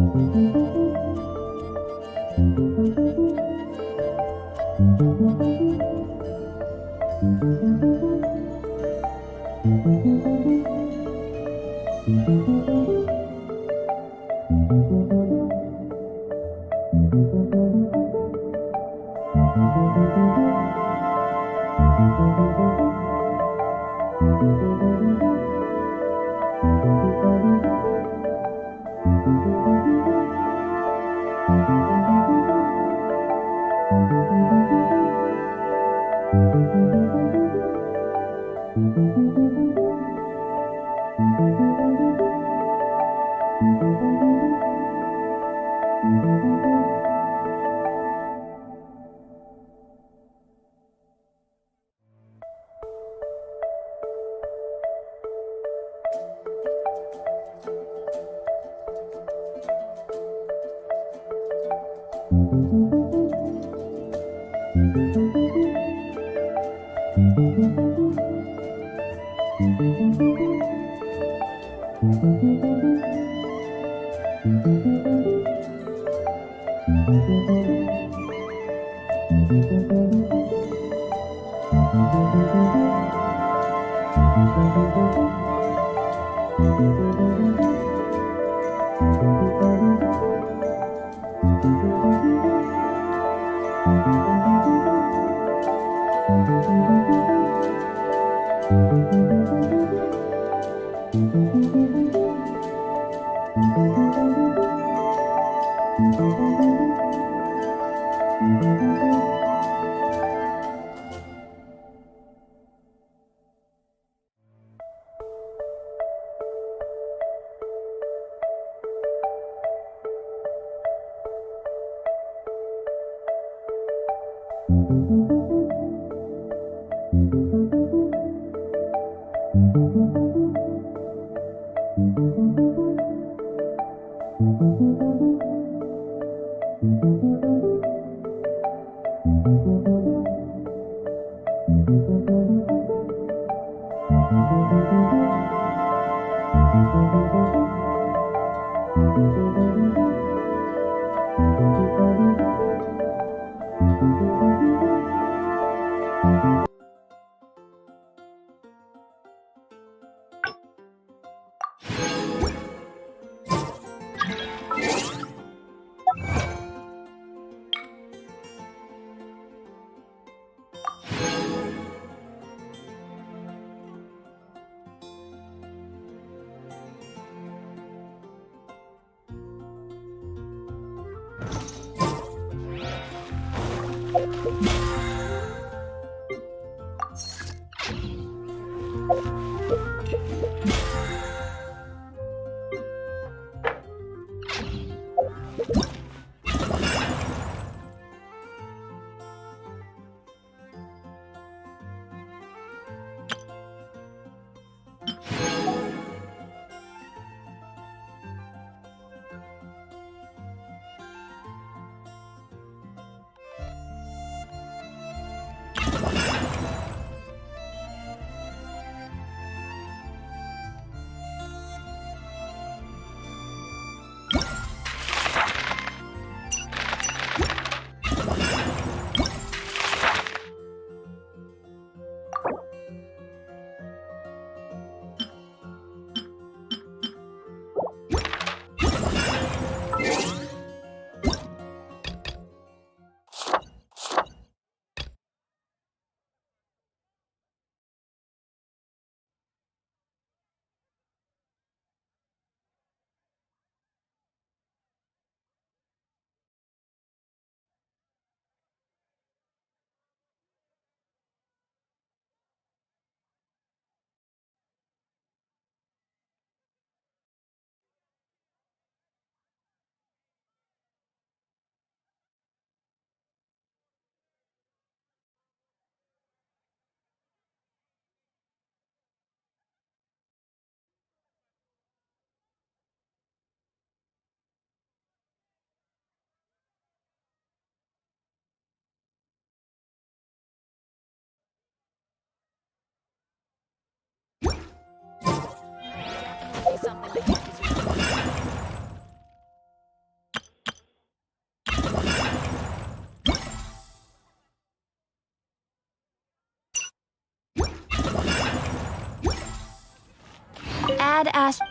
Something like that. to ask.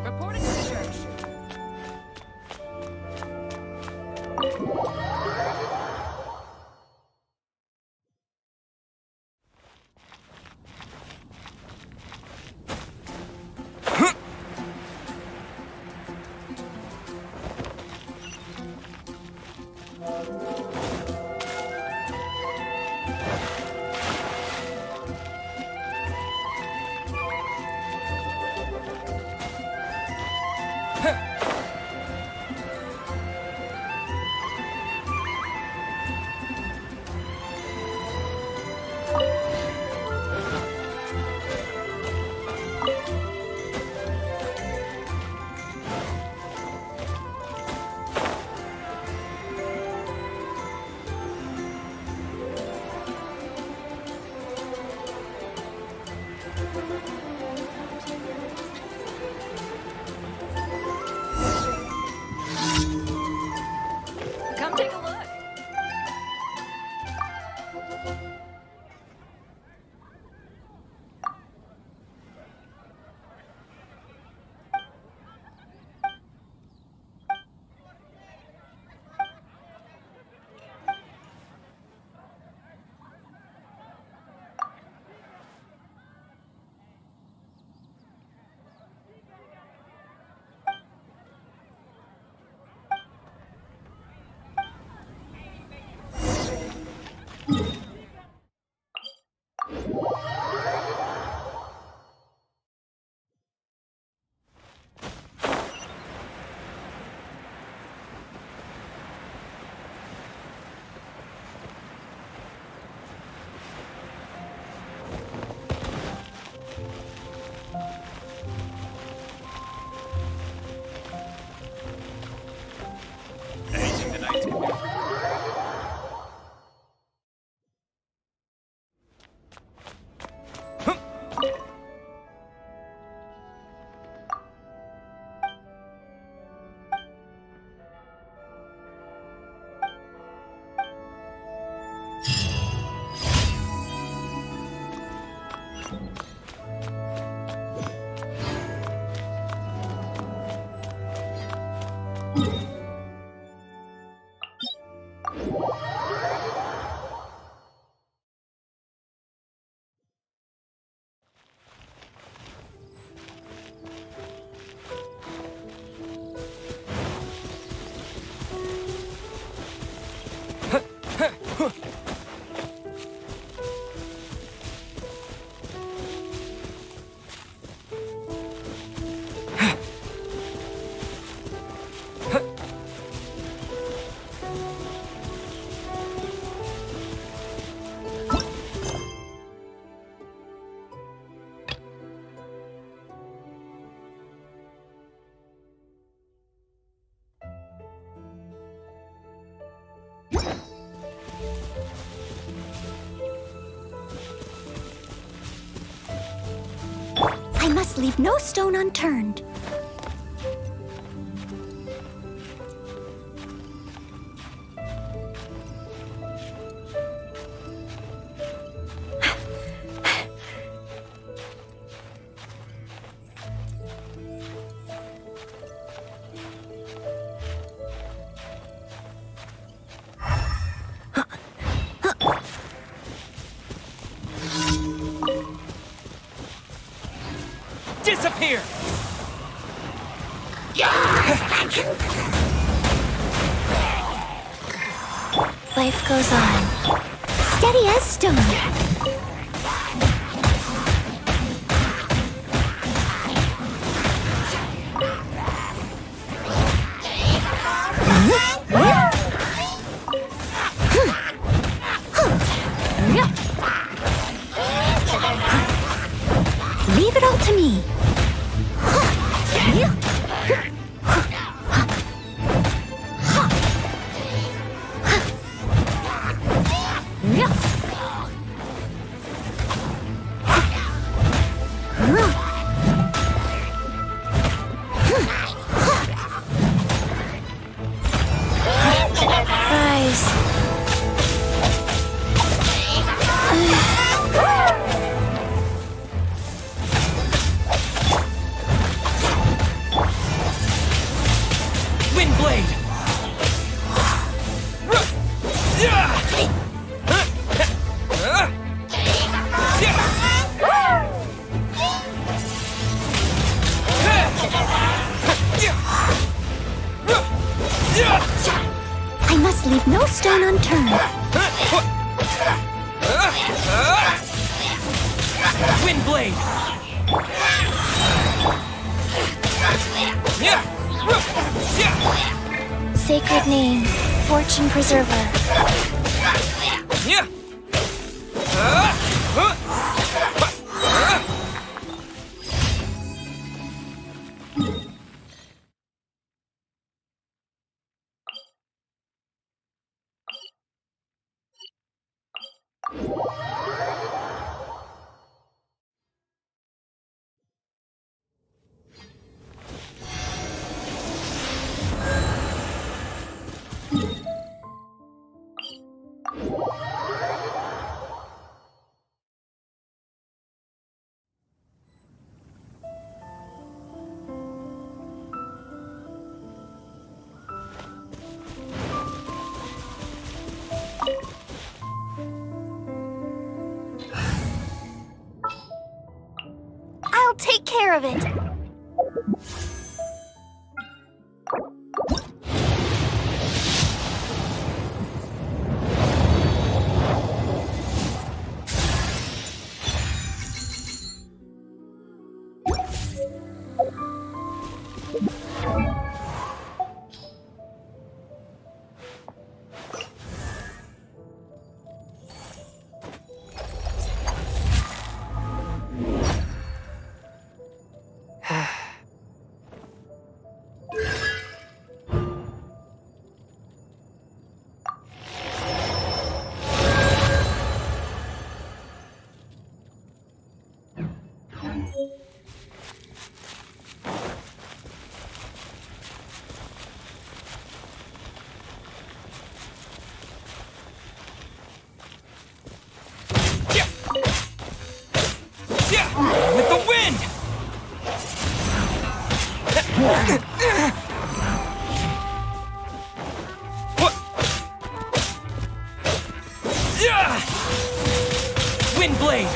Reporting to the church. Come take a look. Anything the knights can do for you? I must leave no stone unturned. Disappear! Life goes on. Steady as stone. Leave it all to me. Rise. Wind blade! I must leave no stone unturned. Wind blade! Sacred name, fortune preserver. I'll take care of it. With the wind! Wind blade!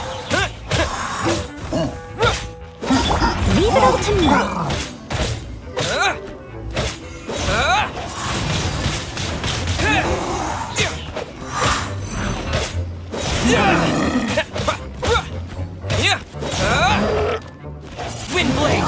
Leave it all to me. Wind blade!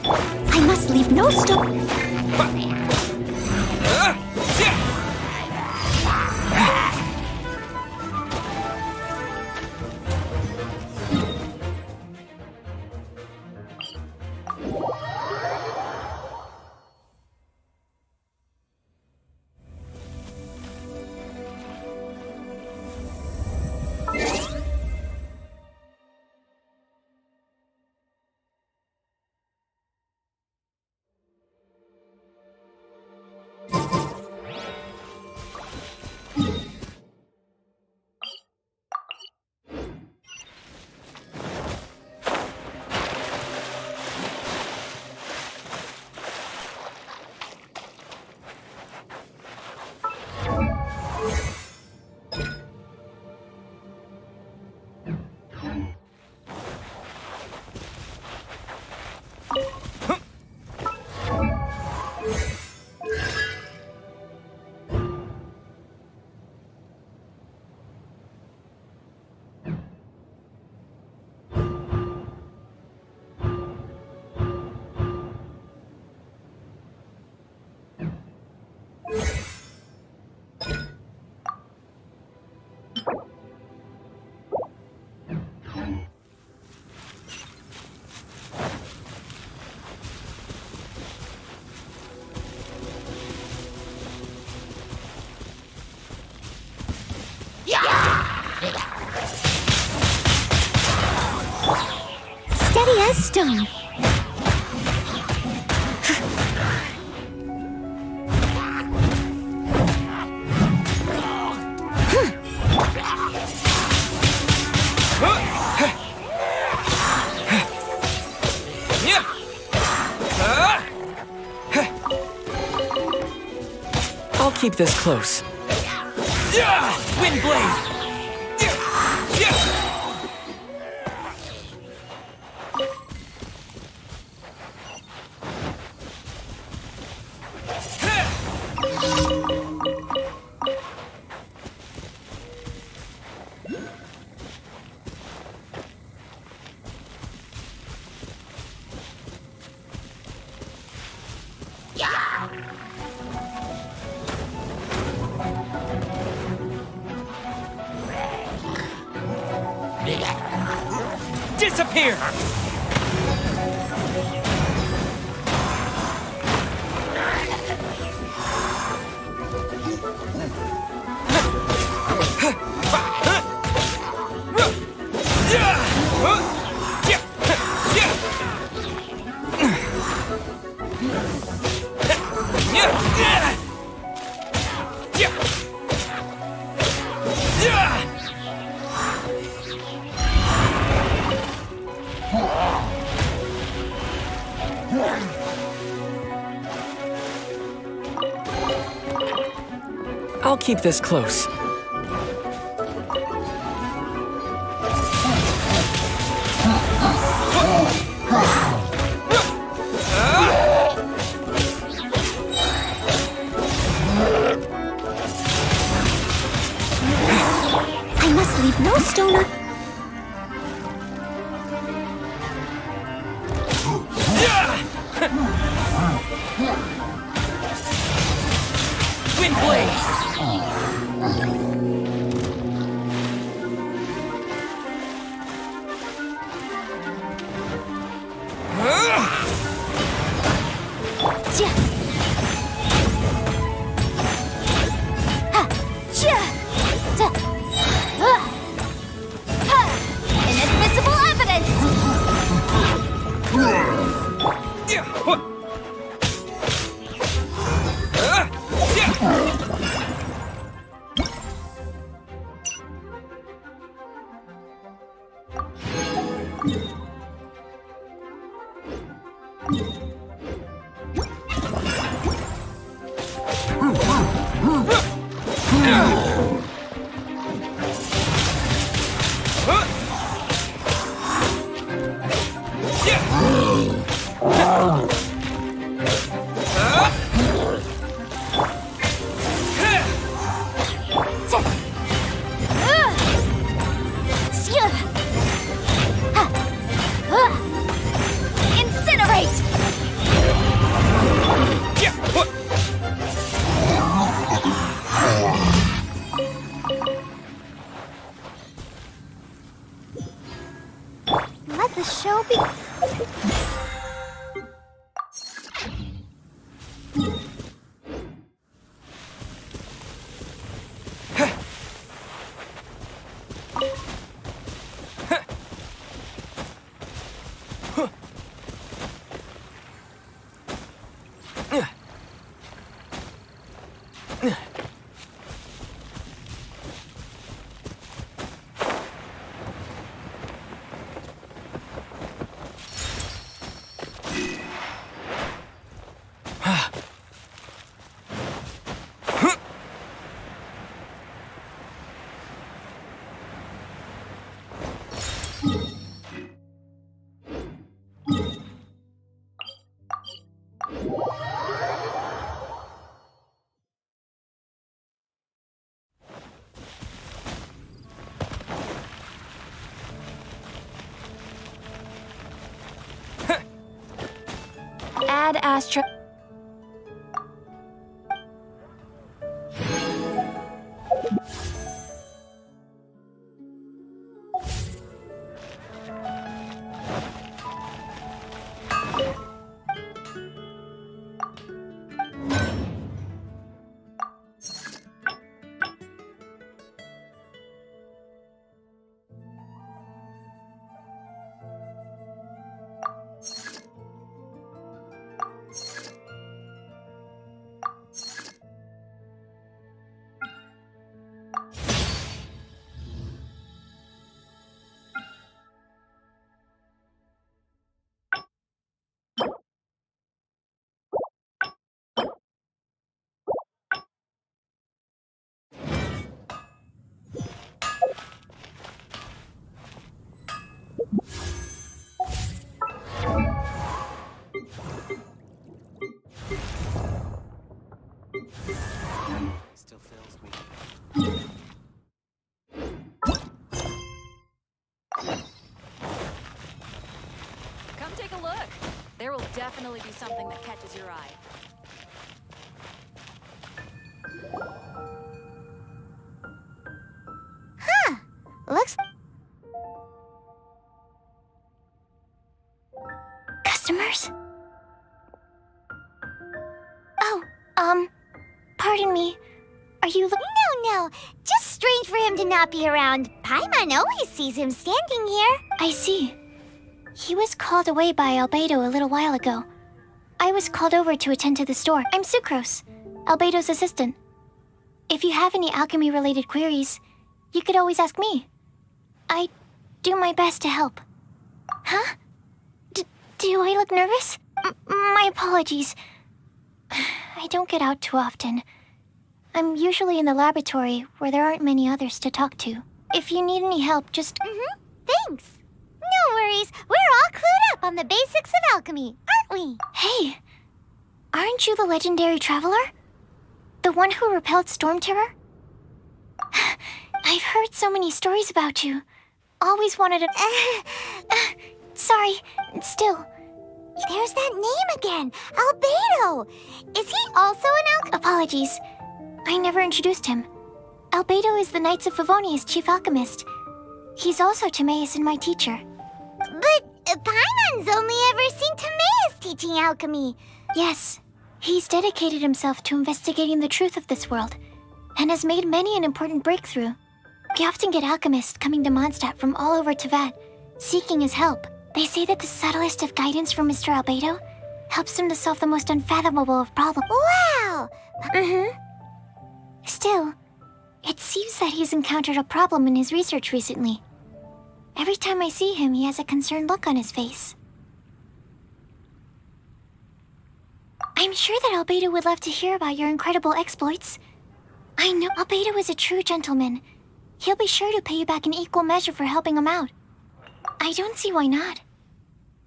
I must leave no stone. Steady as stone. I'll keep this close. Wind blade! Disappear! I'll keep this close. I must leave no stone un- Wind blade! Jia. Ha. Jia. Ta. Ha. Inadmissible evidence. Incinerate! Add Astra. Still fails me. Come take a look. There will definitely be something that catches your eye. Looks... Customers? Oh, pardon me. Are you No, just strange for him to not be around. Paimon always sees him standing here. I see. He was called away by Albedo a little while ago. I was called over to attend to the store. I'm Sucrose, Albedo's assistant. If you have any alchemy-related queries, you could always ask me. I do my best to help. Huh? Do I look nervous? My apologies. I don't get out too often. I'm usually in the laboratory where there aren't many others to talk to. If you need any help, just... Thanks. No worries. We're all clued up on the basics of alchemy, aren't we? Hey, aren't you the legendary traveler? The one who repelled Storm Terror? I've heard so many stories about you. Always wanted to... sorry, still. There's that name again, Albedo. Is he also an Apologies. I never introduced him. Albedo is the Knights of Favonia's chief alchemist. He's also Timaeus and my teacher. But Paimon's only ever seen Timaeus teaching alchemy. Yes, he's dedicated himself to investigating the truth of this world, and has made many an important breakthrough. We often get alchemists coming to Mondstadt from all over Teyvat, seeking his help. They say that the subtlest of guidance from Mr. Albedo helps him to solve the most unfathomable of problems. Wow! Still, it seems that he's encountered a problem in his research recently. Every time I see him, he has a concerned look on his face. I'm sure that Albedo would love to hear about your incredible exploits. I know Albedo is a true gentleman. He'll be sure to pay you back in equal measure for helping him out. I don't see why not.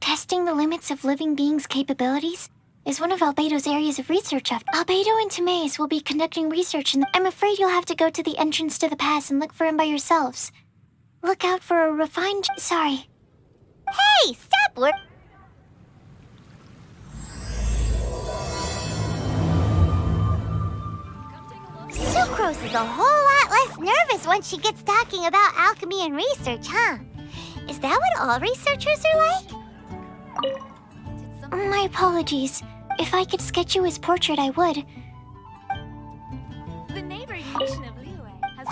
Testing the limits of living beings' capabilities is one of Albedo's areas of research. Albedo and Timaeus will be conducting research I'm afraid you'll have to go to the entrance to the pass and look for him by yourselves. Look out for a refined... Sorry. Hey, stop work! Sucrose is a whole lot less nervous once she gets talking about alchemy and research, huh? Is that what all researchers are like? My apologies. If I could sketch you his portrait, I would. The neighboring nation of Liyue has...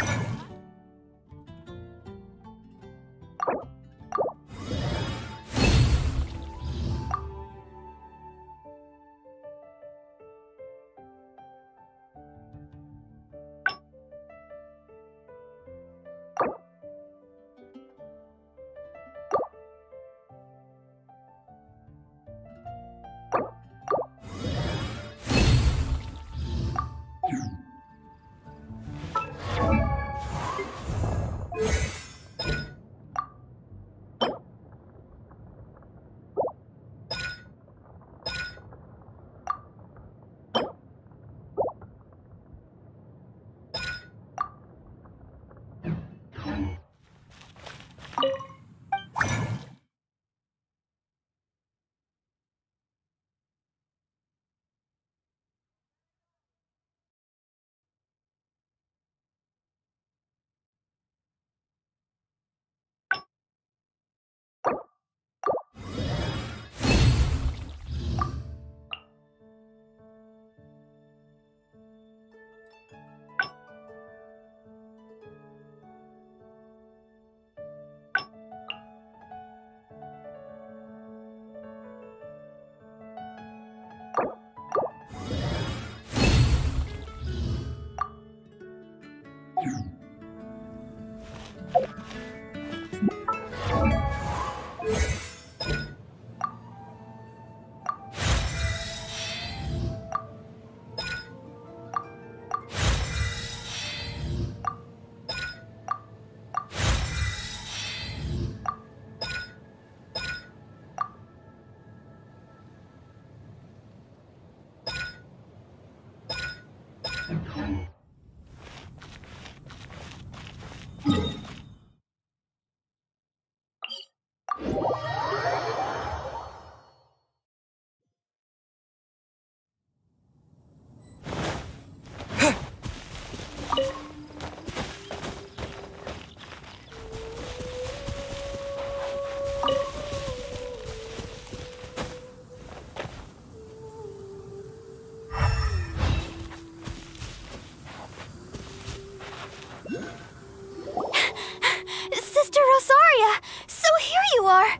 Sister Rosaria! So here you are!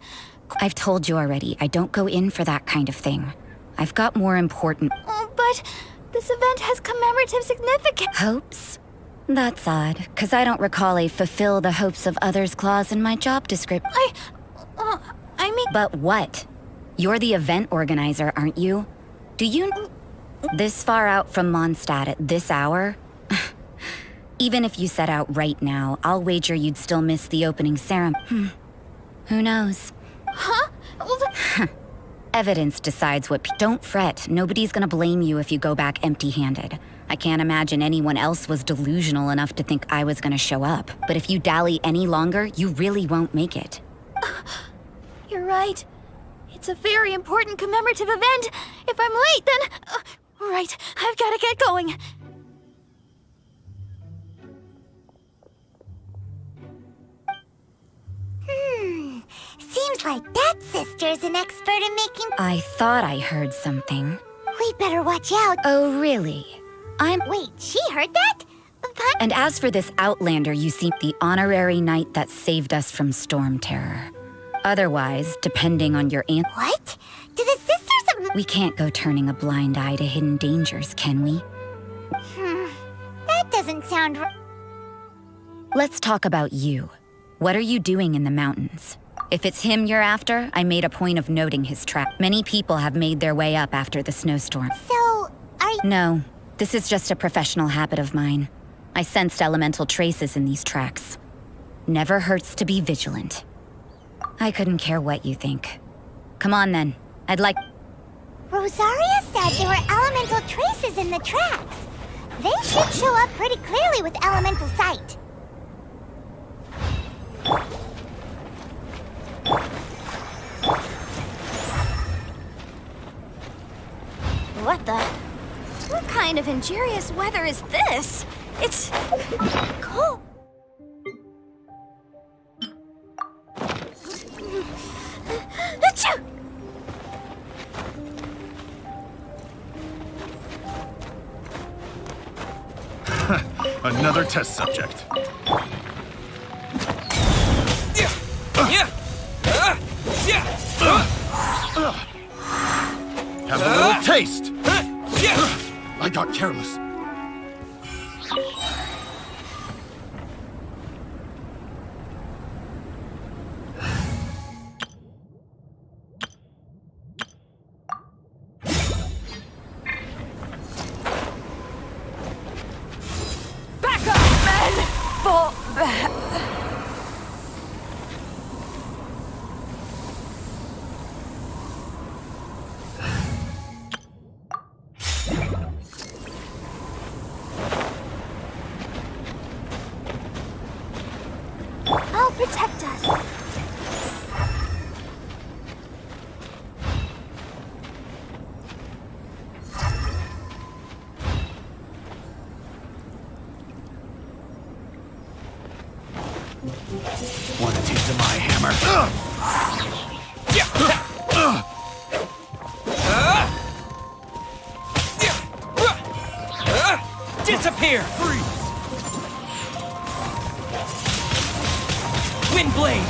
I've told you already, I don't go in for that kind of thing. I've got more important Oh, but this event has commemorative significance. hopes. That's odd, because I don't recall a fulfill the hopes of others clause in my job description. I mean... But what? You're the event organizer, aren't you? Do you... This far out from Mondstadt at this hour? Even if you set out right now, I'll wager you'd still miss the opening ceremony. Who knows? Huh? Well, Evidence decides what Don't fret, nobody's gonna blame you if you go back empty-handed. I can't imagine anyone else was delusional enough to think I was gonna show up. But if you dally any longer, you really won't make it. You're right. It's a very important commemorative event. If I'm late, then... right, I've gotta get going. Seems like that sister's an expert in making... I thought I heard something. We better watch out. Oh, really? Wait, she heard that? And as for this Outlander, you see, the honorary knight that saved us from storm terror. Otherwise, depending on your What? Do the sisters of... we can't go turning a blind eye to hidden dangers, can we? That doesn't sound... Let's talk about you. What are you doing in the mountains? If it's him you're after, I made a point of noting his track. Many people have made their way up after the snowstorm. So, are you... No, this is just a professional habit of mine. I sensed elemental traces in these tracks. Never hurts to be vigilant. I couldn't care what you think. Come on then, I'd like... Rosaria said there were elemental traces in the tracks. They should show up pretty clearly with elemental sight. What the? What kind of injurious weather is this? It's... cold. Achoo! Another test subject. Have a little taste. I got careless. Back up, men! Fall back. I'll protect us. Want a taste of my hammer? Disappear! Wind blade!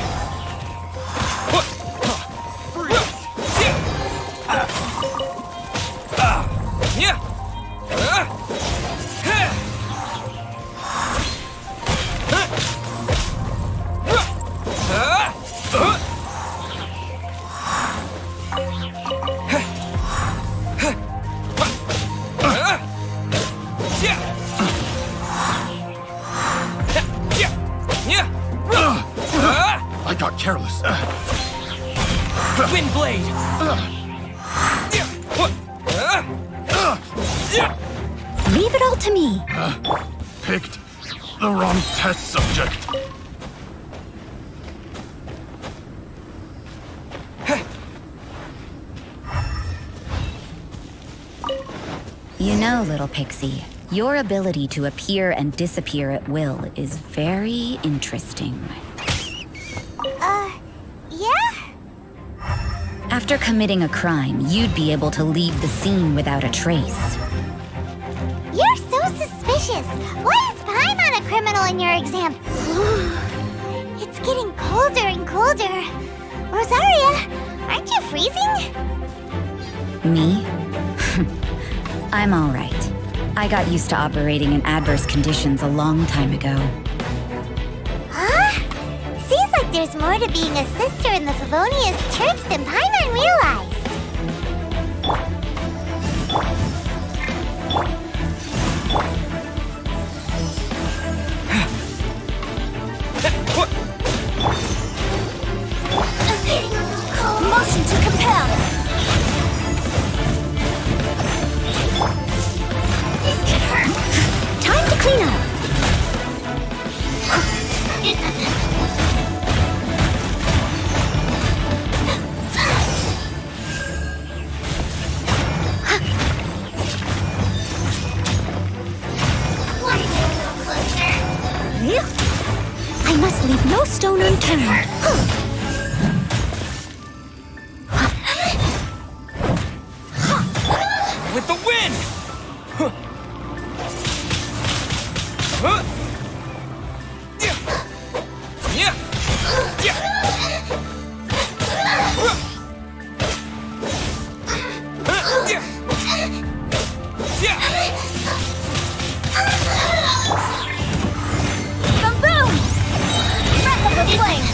I got careless. Wind blade! Leave it all to me. Picked the wrong test subject. You know, little pixie, your ability to appear and disappear at will is very interesting. Yeah? After committing a crime, you'd be able to leave the scene without a trace. You're so suspicious. Why is Paimon a criminal in your exam? It's getting colder and colder. Rosaria, aren't you freezing? Me? I'm all right. I got used to operating in adverse conditions a long time ago. Huh? Seems like there's more to being a sister in the Favonius Church than Paimon realized. Motion to compel. Time to clean up. I must leave no stone unturned. With the wind! Yeah! Boom! Breath of the flame!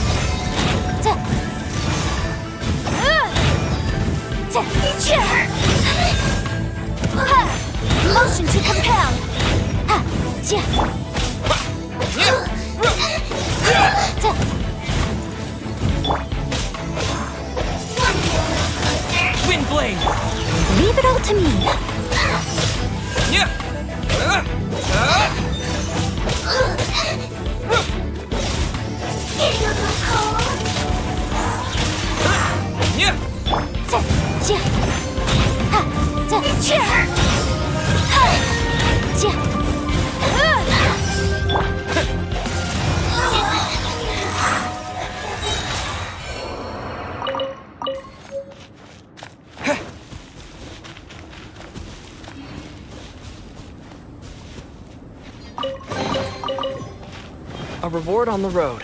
Motion to compel! Wind blade! Leave it all to me. Yeah! Yeah! A reward on the road.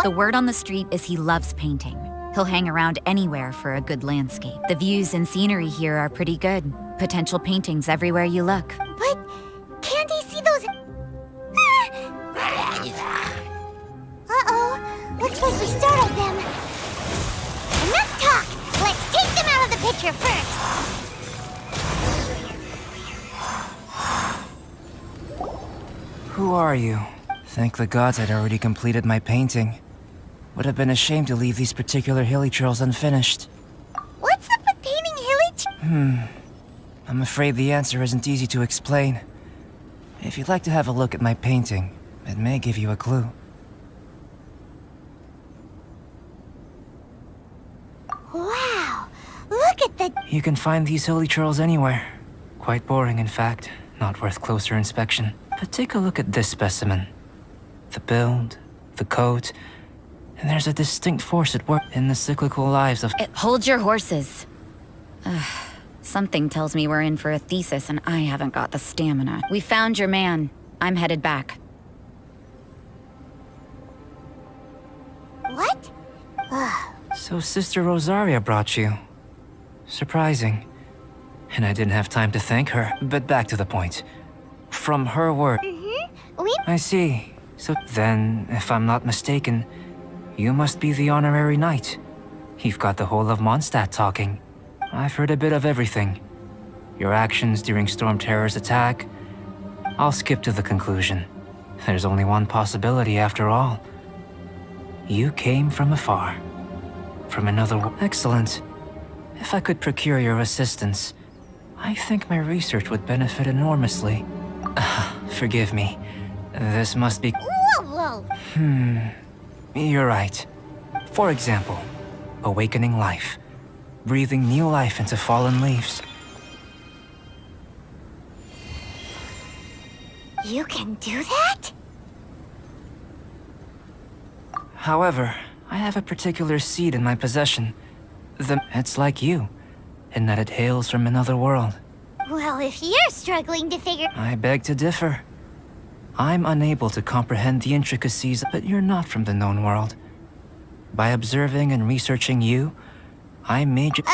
The word on the street is he loves painting. He'll hang around anywhere for a good landscape. The views and scenery here are pretty good. Potential paintings everywhere you look. But can't he see those? Uh-oh. Looks like we startled them. Enough talk. Let's take them out of the picture first. Who are you? Thank the gods I'd already completed my painting. Would have been a shame to leave these particular hilly trails unfinished. What's up with painting hilly? I'm afraid the answer isn't easy to explain. If you'd like to have a look at my painting, it may give you a clue. Wow! Look at the... You can find these hilly churls anywhere. Quite boring, in fact. Not worth closer inspection. But take a look at this specimen. The build, the coat, and there's a distinct force at work in the cyclical lives of... Hold your horses. Something tells me we're in for a thesis and I haven't got the stamina. We found your man. I'm headed back. What? So Sister Rosaria brought you. Surprising. And I didn't have time to thank her. But back to the point. From her word... We... I see. So then, if I'm not mistaken, you must be the honorary knight. You've got the whole of Mondstadt talking. I've heard a bit of everything. Your actions during Storm Terror's attack. I'll skip to the conclusion. There's only one possibility after all. You came from afar. From another world. Excellent. If I could procure your assistance, I think my research would benefit enormously. Forgive me. This must be... Whoa, whoa! You're right. For example, awakening life. Breathing new life into fallen leaves. You can do that? However, I have a particular seed in my possession. It's like you, in that it hails from another world. Well, if you're struggling to figure... I beg to differ. I'm unable to comprehend the intricacies, but you're not from the known world. By observing and researching you, I made you...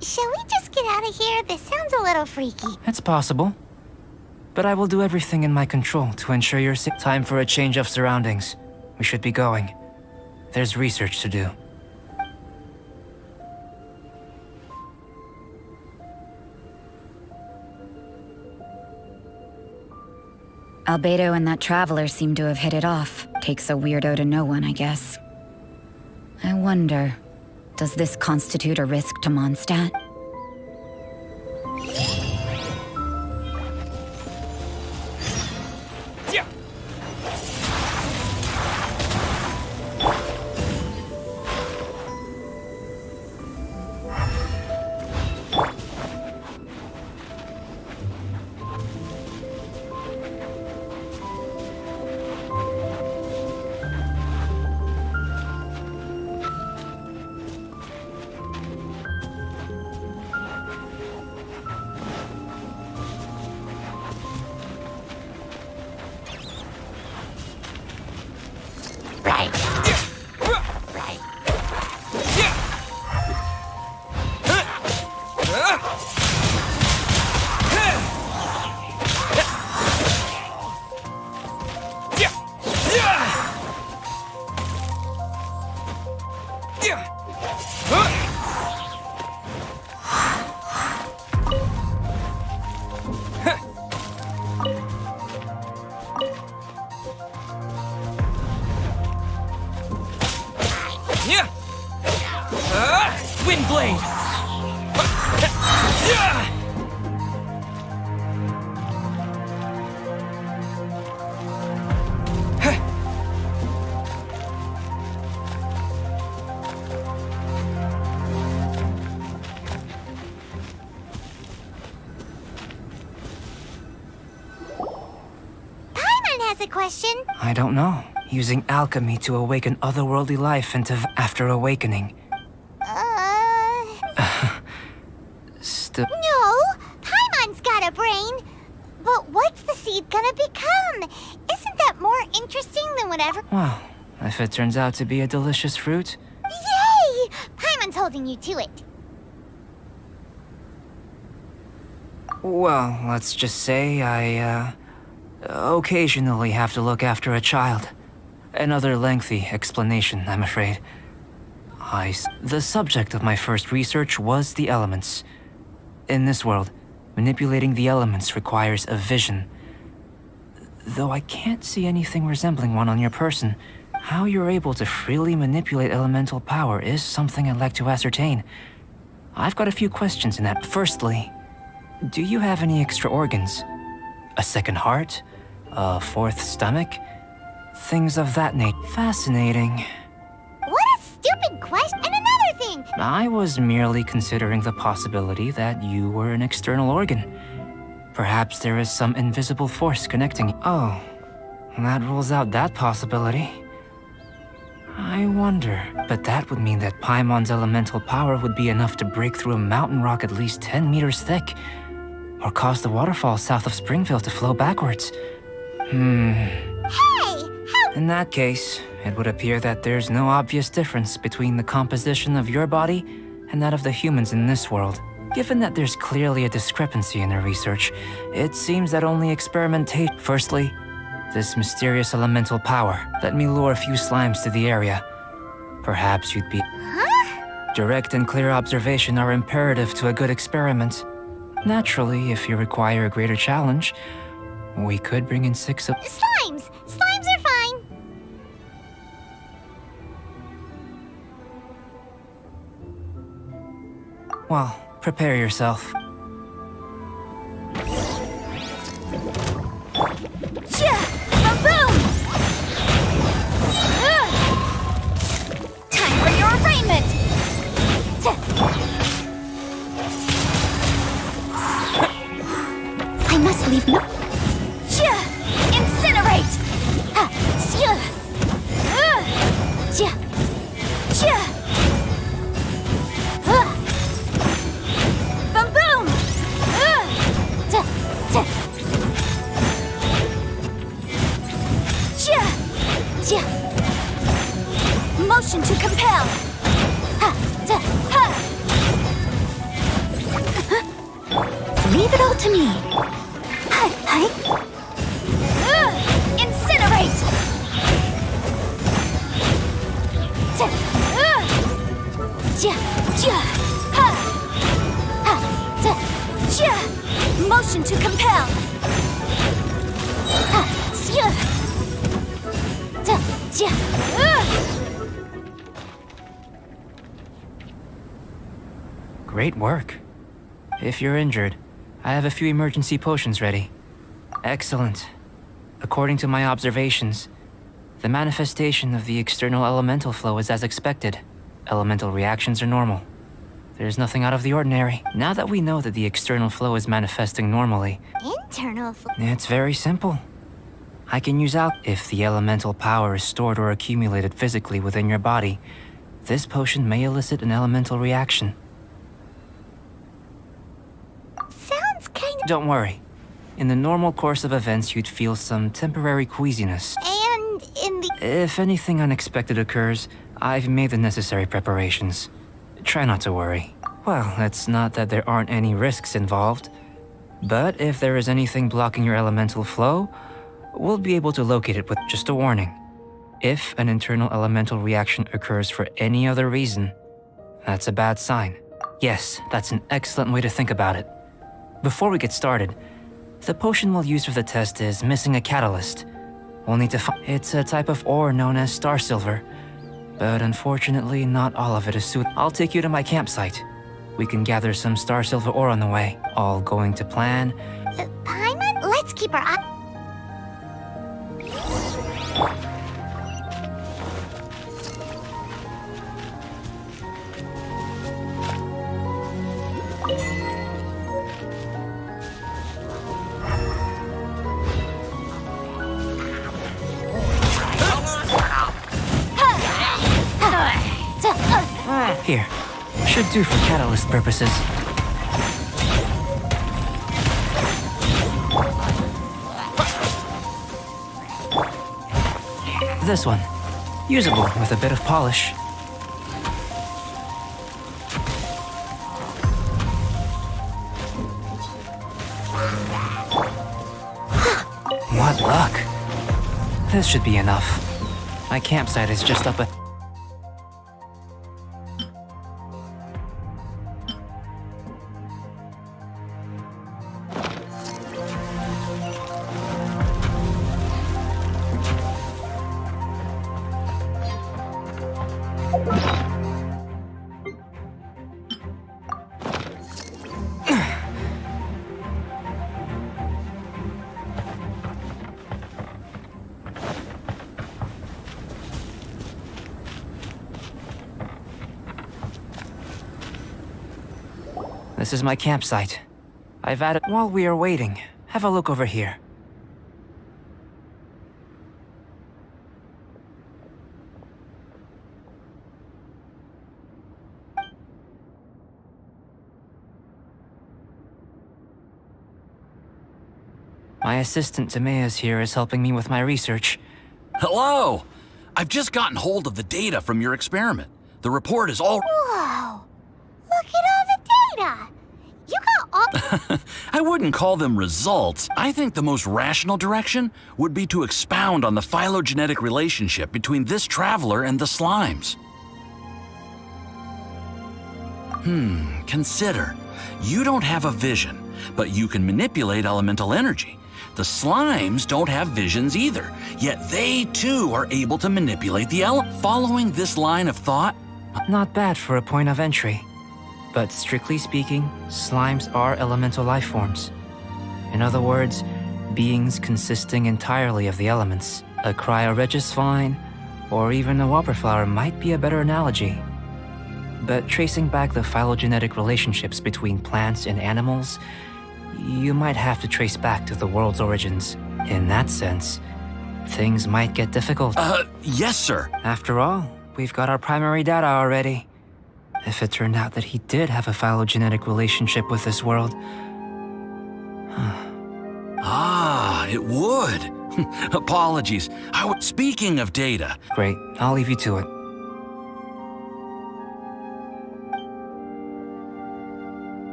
Shall we just get out of here? This sounds a little freaky. It's possible. But I will do everything in my control to ensure you're safe. Time for a change of surroundings. We should be going. There's research to do. Albedo and that traveler seem to have hit it off. Takes a weirdo to know one, I guess. I wonder, does this constitute a risk to Mondstadt? Yeah. Wind blade. Paimon has a question. I don't know. Using alchemy to awaken otherworldly life into after awakening. No, Paimon's got a brain. But what's the seed gonna become? Isn't that more interesting than whatever? Well, if it turns out to be a delicious fruit, Yay! Paimon's holding you to it. well, let's just say I, occasionally have to look after a child. Another lengthy explanation, I'm afraid. The subject of my first research was the elements. In this world, manipulating the elements requires a vision. Though I can't see anything resembling one on your person, how you're able to freely manipulate elemental power is something I'd like to ascertain. I've got a few questions in that. Firstly, Do you have any extra organs? A second heart? A fourth stomach? Things of that nature. Fascinating. What a stupid question! And another thing! I was merely considering the possibility that you were an external organ. Perhaps there is some invisible force connecting. Oh, that rules out that possibility. I wonder, but that would mean that Paimon's elemental power would be enough to break through a mountain rock at least 10 meters thick, or cause the waterfall south of Springfield to flow backwards. Hey! How? In that case, it would appear that there's no obvious difference between the composition of your body and that of the humans in this world. Given that there's clearly a discrepancy in their research, it seems that only experimentation. Firstly, this mysterious elemental power. Let me lure a few slimes to the area. Perhaps you'd be... Huh? Direct and clear observation are imperative to a good experiment. Naturally, if you require a greater challenge, we could bring in 6 of... Slimes! Slimes are fine! Well, prepare yourself. Boom! Time for your arraignment! I must leave no... Incinerate! Boom boom! Motion to compel! Leave it all to me. Incinerate! Motion to compel! Great work. If you're injured, I have a few emergency potions ready. Excellent. According to my observations, the manifestation of the external elemental flow is as expected. Elemental reactions are normal. There's nothing out of the ordinary. Now that we know that the external flow is manifesting normally, Internal it's very simple. I can use out if the elemental power is stored or accumulated physically within your body. This potion may elicit an elemental reaction. sounds kind of... Don't worry. In the normal course of events, you'd feel some temporary queasiness. And in the... If anything unexpected occurs, I've made the necessary preparations. Try not to worry. Well, it's not that there aren't any risks involved, but if there is anything blocking your elemental flow, we'll be able to locate it with just a warning. If an internal elemental reaction occurs for any other reason, that's a bad sign. Yes, that's an excellent way to think about it. Before we get started, the potion we'll use for the test is missing a catalyst. We'll need to find... It's a type of ore known as star silver, but unfortunately not all of it is suitable. I'll take you to my campsite. We can gather some star silver ore on the way. All going to plan. Paimon, let's keep our eye... Here. Should do for catalyst purposes. This one. Usable with a bit of polish. What luck. This should be enough. My campsite is just up a... This is my campsite. I've added. While we are waiting, have a look over here. My assistant Timaeus here is helping me with my research. Hello! I've just gotten hold of the data from your experiment. The report is all... Whoa! Look at all the data! You got all... I wouldn't call them results. I think the most rational direction would be to expound on the phylogenetic relationship between this traveler and the slimes. Consider. You don't have a vision, but you can manipulate elemental energy. The slimes don't have visions either, yet they too are able to manipulate the Following this line of thought, Not bad for a point of entry. But strictly speaking, slimes are elemental life forms. In other words, beings consisting entirely of the elements. A cryoregis vine, or even a wildflower might be a better analogy. But tracing back the phylogenetic relationships between plants and animals, you might have to trace back to the world's origins. In that sense, things might get difficult. yes, sir. After all, we've got our primary data already. If it turned out that he did have a phylogenetic relationship with this world... It would. Apologies. Speaking of data... Great, I'll leave you to it.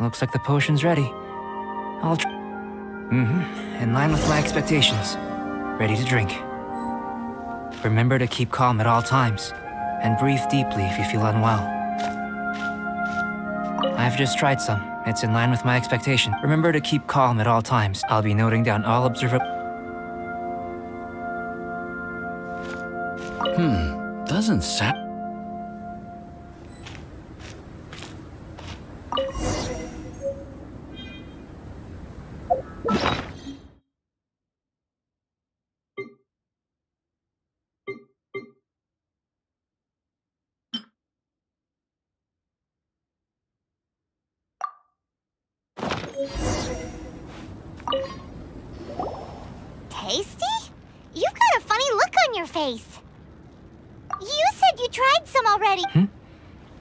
Looks like the potion's ready. I'll in line with my expectations. Ready to drink. Remember to keep calm at all times, and breathe deeply if you feel unwell. I've just tried some. It's in line with my expectation. Remember to keep calm at all times. I'll be noting down all Doesn't sound... Tasty? You've got a funny look on your face. You said you tried some already.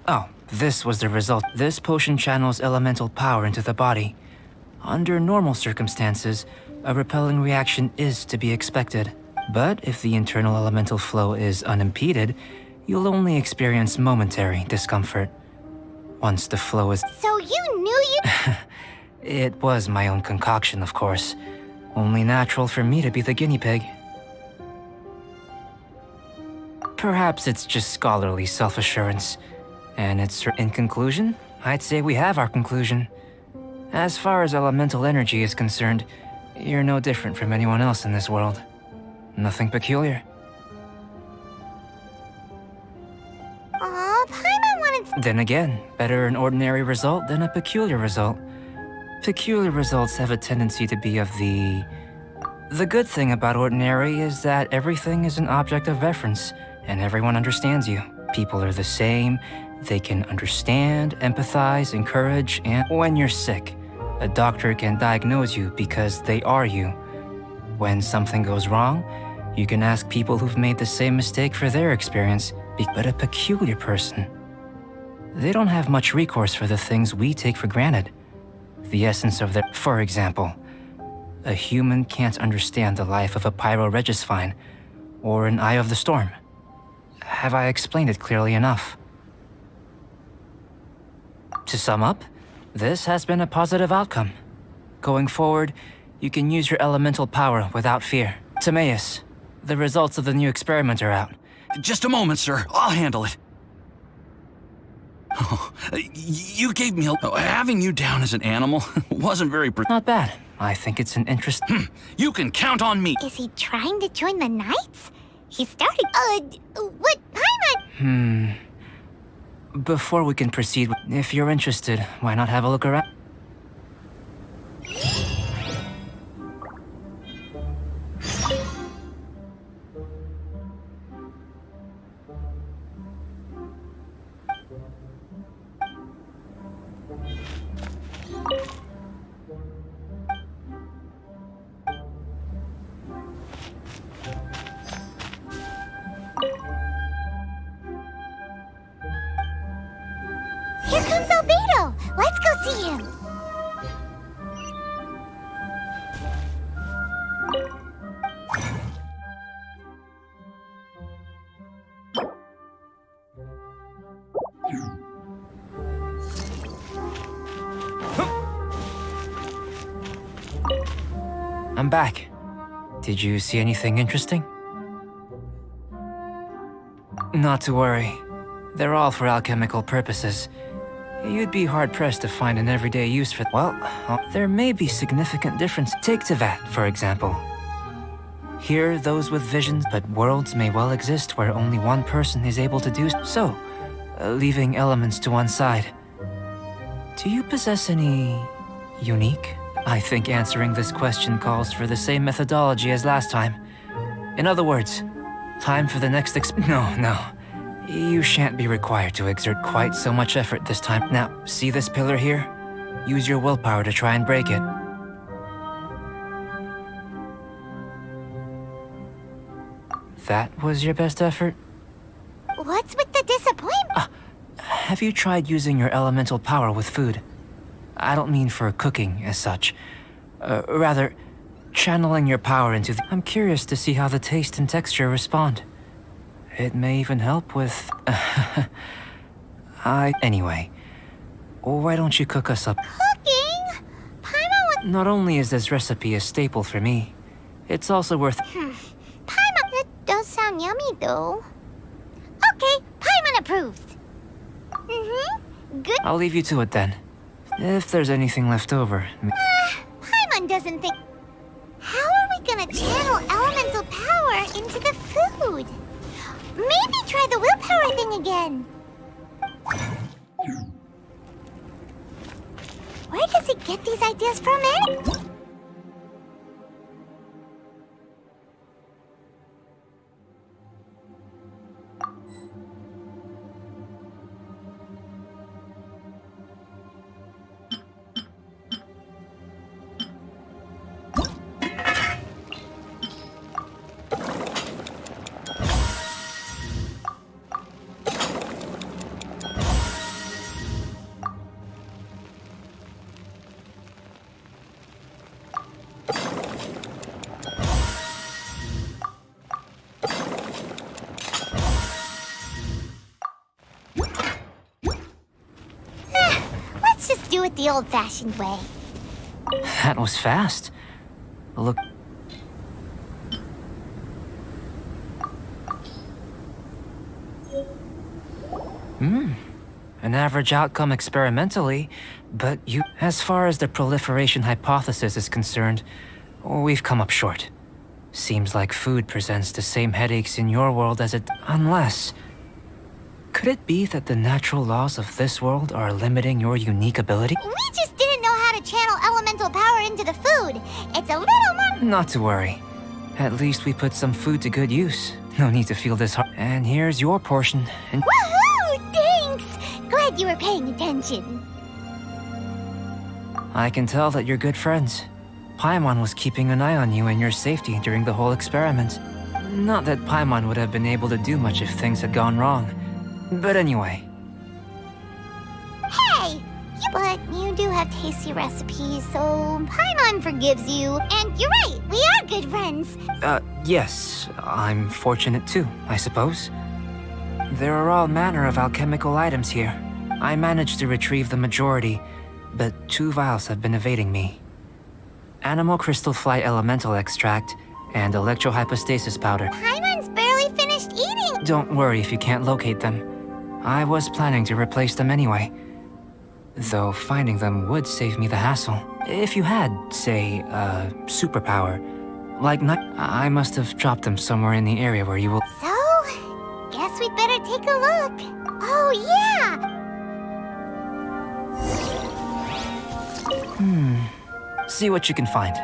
Oh, this was the result. This potion channels elemental power into the body. Under normal circumstances, a repelling reaction is to be expected. But if the internal elemental flow is unimpeded, you'll only experience momentary discomfort. Once the flow is... So you knew you... It was my own concoction, of course. Only natural for me to be the guinea pig. Perhaps it's just scholarly self-assurance. And it's in conclusion, I'd say we have our conclusion. As far as elemental energy is concerned, you're no different from anyone else in this world. Nothing peculiar. Aw, Paimon wanted... Then again, better an ordinary result than a peculiar result. Peculiar results have a tendency to be of the... The good thing about ordinary is that everything is an object of reference, and everyone understands you. People are the same, they can understand, empathize, encourage, and when you're sick, a doctor can diagnose you because they are you. When something goes wrong, you can ask people who've made the same mistake for their experience, but a peculiar person, they don't have much recourse for the things we take for granted. The essence of their... For example, a human can't understand the life of a pyroregis vine, or an eye of the storm. Have I explained it clearly enough? To sum up, this has been a positive outcome. Going forward, you can use your elemental power without fear. Timaeus, the results of the new experiment are out. Just a moment, sir. I'll handle it. Oh, you gave me having you down as an animal wasn't very... Not bad. I think it's an interest... You can count on me. Is he trying to join the Knights? He started... what? Paimon? Before we can proceed, if you're interested, why not have a look around? Here comes Albedo! Let's go see him! I'm back. Did you see anything interesting? Not to worry. They're all for alchemical purposes. You'd be hard-pressed to find an everyday use for... Well, there may be significant difference. Take Tevat, for example. Here, those with visions, but worlds may well exist where only one person is able to do so, leaving elements to one side. Do you possess any... unique? I think answering this question calls for the same methodology as last time. In other words, time for the next No. You shan't be required to exert quite so much effort this time. Now, see this pillar here? Use your willpower to try and break it. That was your best effort? What's with the disappointment? Have you tried using your elemental power with food? I don't mean for cooking as such. Rather, channeling your power into the... I'm curious to see how the taste and texture respond. It may even help with... Anyway, why don't you cook us up? Cooking? Paimon would... Not only is this recipe a staple for me, it's also worth... Paimon... That does sound yummy, though. Okay, Paimon approves. Good... I'll leave you to it then. If there's anything left over... Paimon doesn't think... How are we gonna channel elemental power into the food? Maybe try the willpower thing again. Where does he get these ideas from, eh? Let's just do it the old-fashioned way. That was fast. Look... An average outcome experimentally, but you... As far as the proliferation hypothesis is concerned, we've come up short. Seems like food presents the same headaches in your world as it... Unless... Could it be that the natural laws of this world are limiting your unique ability? We just didn't know how to channel elemental power into the food. It's a little more... Not to worry. At least we put some food to good use. No need to feel this hard. And here's your portion. And Woohoo! Thanks! Glad you were paying attention. I can tell that you're good friends. Paimon was keeping an eye on you and your safety during the whole experiment. Not that Paimon would have been able to do much if things had gone wrong. But anyway. Hey! But you do have tasty recipes, so Paimon forgives you. And you're right, we are good friends. Yes. I'm fortunate too, I suppose. There are all manner of alchemical items here. I managed to retrieve the majority, but 2 vials have been evading me. Animal crystal fly elemental extract and electrohypostasis powder. Paimon's barely finished eating. Don't worry if you can't locate them. I was planning to replace them anyway. Though finding them would save me the hassle. If you had, say, a superpower, like I must have dropped them somewhere in the area where you will... So, guess we'd better take a look. Oh, yeah! See what you can find.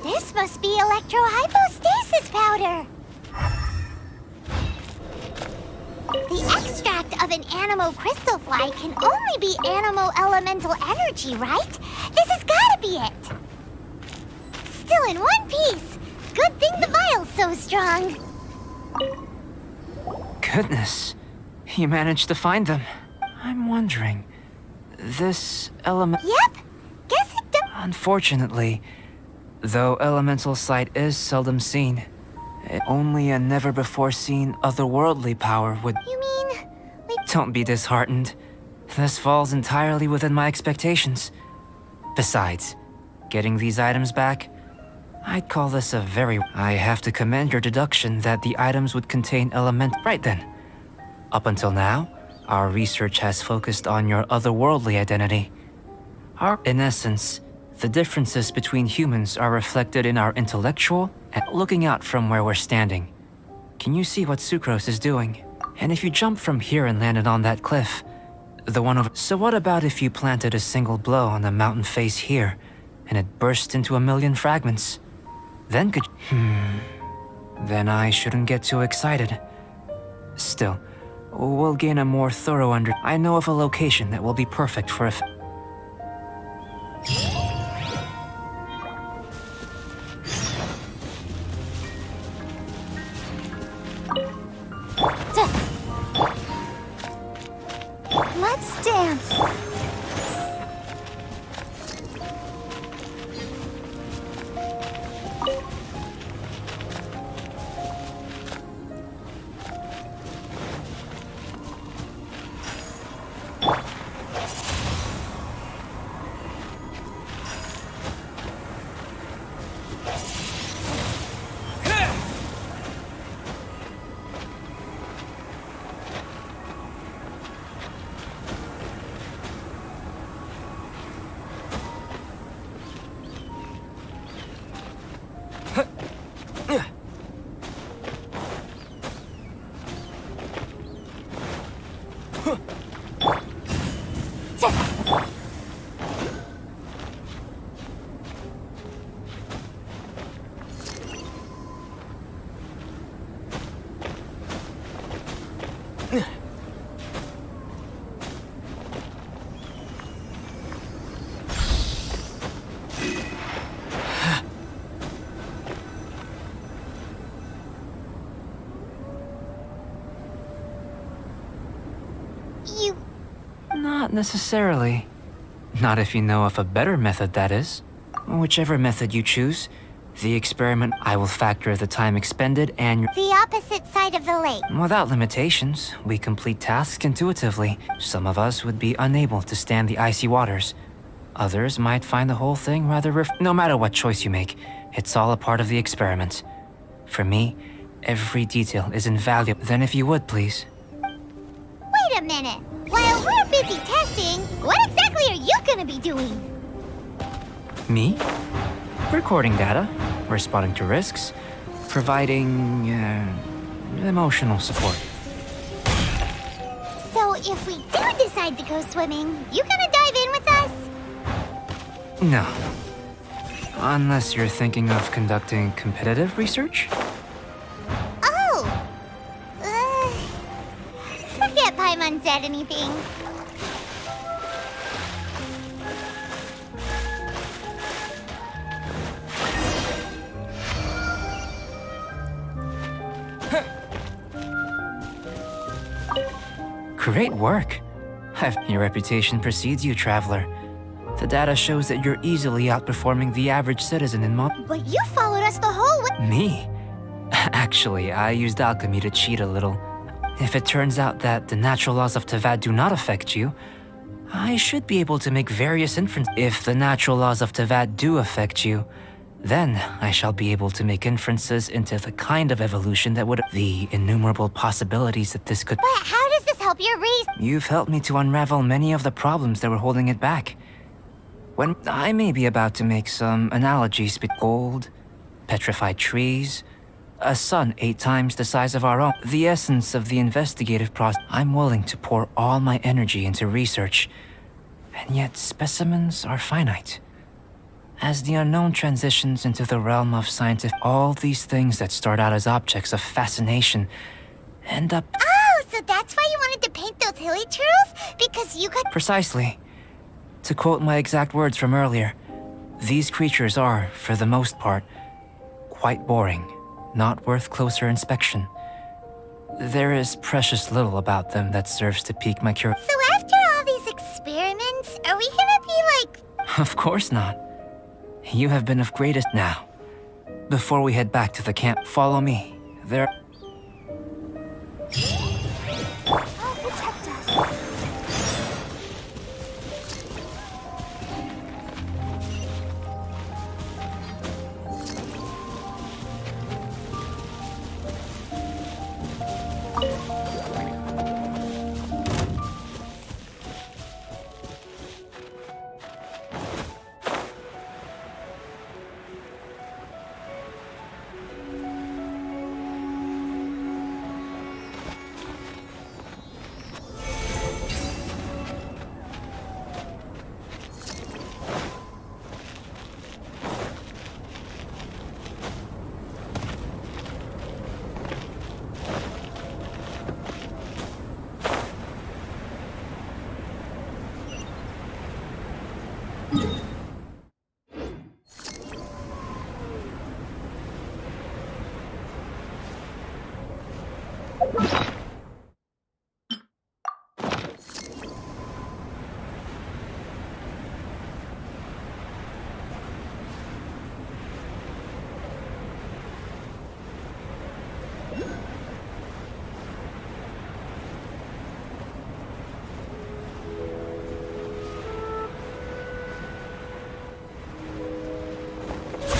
This must be electrohypostasis powder. extract of an animo crystal fly can only be animo elemental energy, right? This has gotta be it. Still in one piece. Good thing the vial's so strong. Goodness, you managed to find them. I'm wondering, this element... Yep. Guess it does. Unfortunately, though elemental sight is seldom seen, only a never-before-seen otherworldly power would... You mean, like... Don't be disheartened. This falls entirely within my expectations. Besides, getting these items back, I'd call this a very... I have to commend your deduction that the items would contain element... Right then. Up until now, our research has focused on your otherworldly identity. In essence, the differences between humans are reflected in our intellectual and looking out from where we're standing. Can you see what Sucrose is doing? And if you jump from here and landed on that cliff, the one over... So what about if you planted a single blow on the mountain face here, and it burst into 1,000,000 fragments? Then could... Then I shouldn't get too excited. Still, we'll gain a more thorough I know of a location that will be perfect for a... Let's dance. You... Not necessarily. Not if you know of a better method, that is. Whichever method you choose, the experiment, I will factor the time expended and The opposite side of the lake. without limitations, we complete tasks intuitively. Some of us would be unable to stand the icy waters. Others might find the whole thing rather No matter what choice you make, it's all a part of the experiment. For me, every detail is invaluable. Then if you would, please. Wait a minute. While we're busy testing, what exactly are you gonna be doing? Me? Recording data, responding to risks, providing, emotional support. So if we do decide to go swimming, you gonna dive in with us? No. Unless you're thinking of conducting competitive research? Oh! Forget Paimon said anything. Great work. Your reputation precedes you, traveler. The data shows that you're easily outperforming the average citizen in But you followed us the whole way. Me? Actually, I used alchemy to cheat a little. If it turns out that the natural laws of Tavad do not affect you, I should be able to make various inferences. If the natural laws of Tavad do affect you, then I shall be able to make inferences into the kind of evolution that would... The innumerable possibilities that this could... But how does this help your reason? You've helped me to unravel many of the problems that were holding it back. When I may be about to make some analogies between gold, petrified trees, a sun 8 times the size of our own, the essence of the investigative process. I'm willing to pour all my energy into research, and yet specimens are finite. As the unknown transitions into the realm of scientific, all these things that start out as objects of fascination end up... Oh, so that's why you wanted to silly churros? Because you got— Precisely. To quote my exact words from earlier, these creatures are, for the most part, quite boring, not worth closer inspection. There is precious little about them that serves to pique my curiosity. So after all these experiments, are we gonna be like— Of course not. You have been of greatest now. Before we head back to the camp, follow me. There... I'll protect us.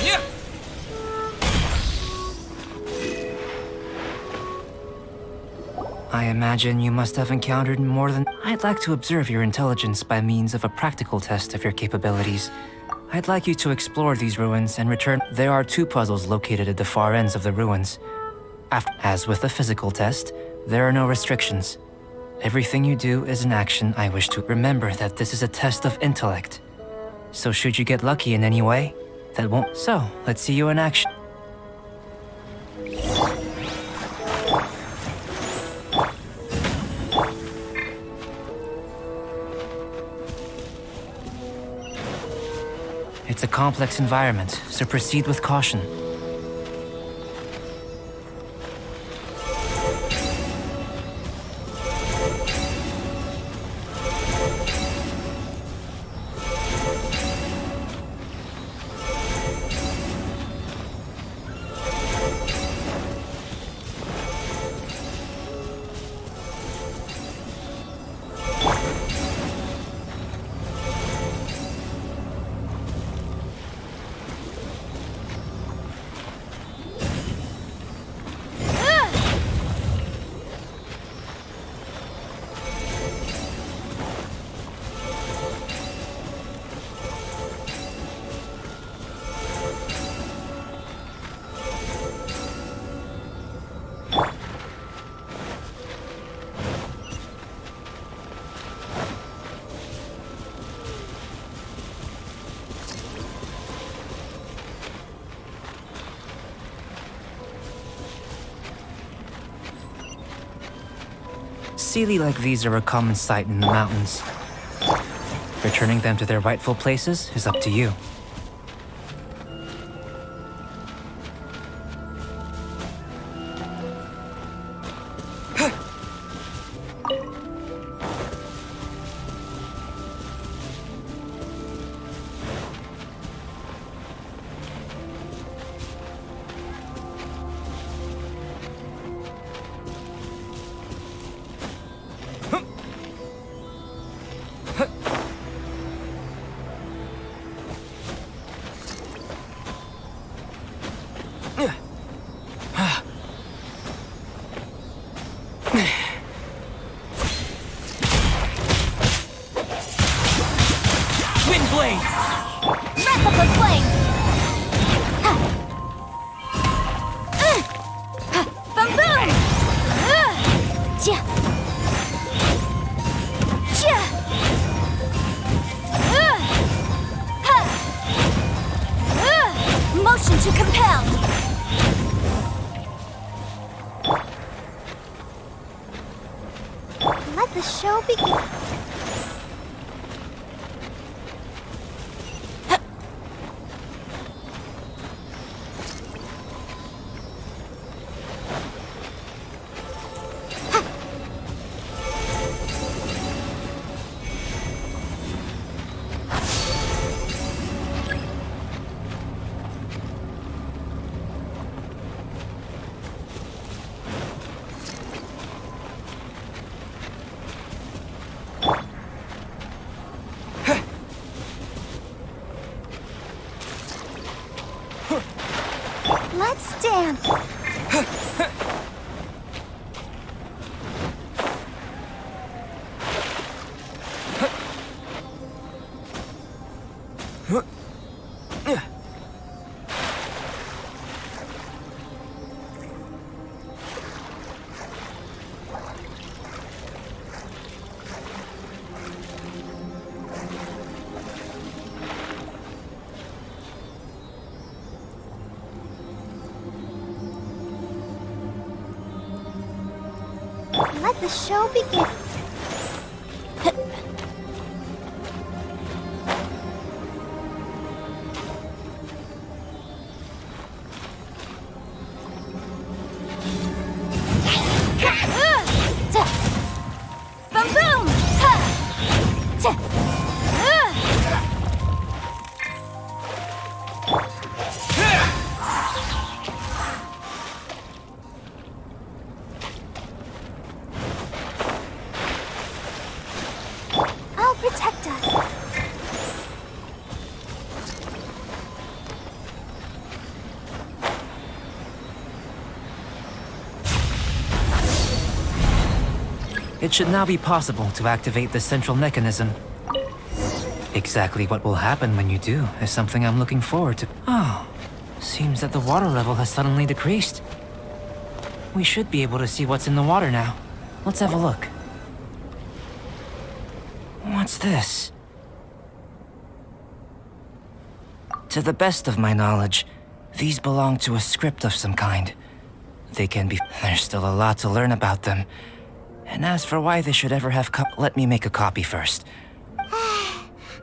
Yeah. I imagine you must have encountered more than... I'd like to observe your intelligence by means of a practical test of your capabilities. I'd like you to explore these ruins and return... There are 2 puzzles located at the far ends of the ruins. As with the physical test, there are no restrictions. Everything you do is an action I wish to... Remember that this is a test of intellect. So should you get lucky in any way, that won't... So, let's see you in action. It's a complex environment, so proceed with caution. Sealy like these are a common sight in the mountains. Returning them to their rightful places is up to you. Motion to compel. Let's Let the show begin. Let's dance. Let the show begin. Boom boom! I'll protect us. It should now be possible to activate the central mechanism. Exactly what will happen when you do is something I'm looking forward to. Oh, seems that the water level has suddenly decreased. We should be able to see what's in the water now. Let's have a look. What's this? To the best of my knowledge, these belong to a script of some kind. They can be... There's still a lot to learn about them. And as for why they should ever have let me make a copy first.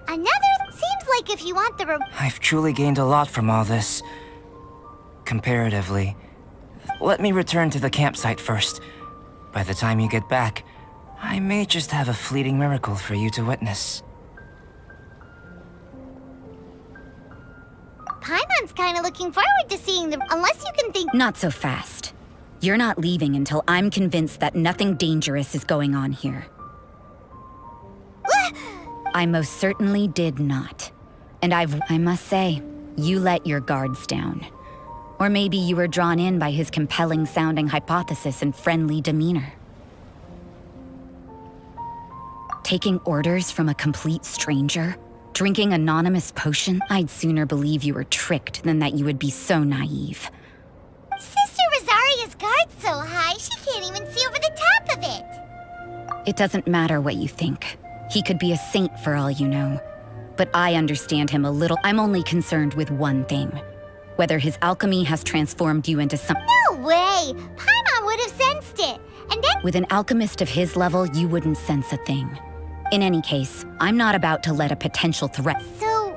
Another? Seems like if you want the I've truly gained a lot from all this. Comparatively. Let me return to the campsite first. By the time you get back, I may just have a fleeting miracle for you to witness. Paimon's kinda looking forward to seeing the... Unless you can think... Not so fast. You're not leaving until I'm convinced that nothing dangerous is going on here. I most certainly did not. And I must say, you let your guards down. Or maybe you were drawn in by his compelling-sounding hypothesis and friendly demeanor. Taking orders from a complete stranger? Drinking anonymous potion? I'd sooner believe you were tricked than that you would be so naive. Sister Rosaria's guard's so high, she can't even see over the top of it. It doesn't matter what you think. He could be a saint for all you know. But I understand him a little. I'm only concerned with one thing. Whether his alchemy has transformed you into some... No way! Paimon would have sensed it. And then... With an alchemist of his level, you wouldn't sense a thing. In any case, I'm not about to let a potential threat... So...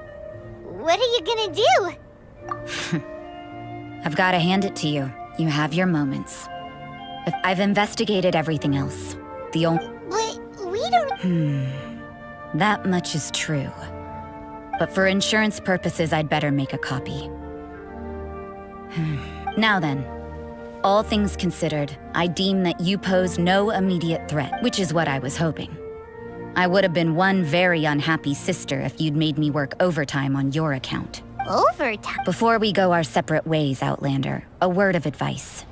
what are you gonna do? I've got to hand it to you. You have your moments. I've investigated everything else. The only... But we don't... That much is true. But for insurance purposes, I'd better make a copy. Now then, all things considered, I deem that you pose no immediate threat, which is what I was hoping. I would have been one very unhappy sister if you'd made me work overtime on your account. Overtime? Before we go our separate ways, Outlander, a word of advice.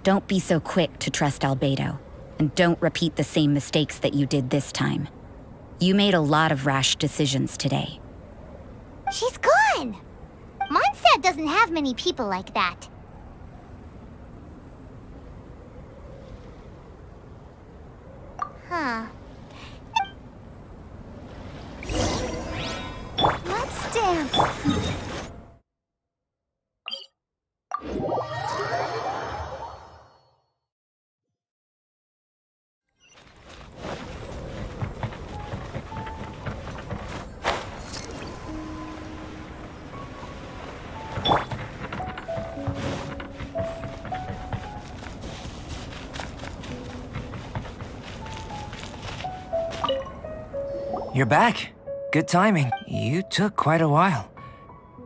Don't be so quick to trust Albedo, and don't repeat the same mistakes that you did this time. You made a lot of rash decisions today. She's gone! Mondstadt doesn't have many people like that. Huh. Let's dance. you're back. Good timing. You took quite a while.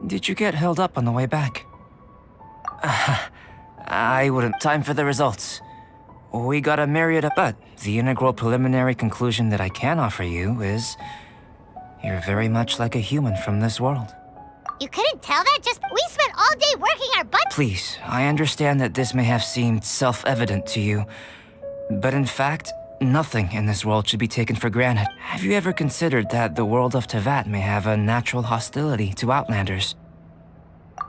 Did you get held up on the way back? I wouldn't. Time for the results. We got a myriad of... But the integral preliminary conclusion that I can offer you is... you're very much like a human from this world. You couldn't tell that? We spent all day working our butts. Please, I understand that this may have seemed self-evident to you, but in fact, nothing in this world should be taken for granted. Have you ever considered that the world of Tevat may have a natural hostility to Outlanders?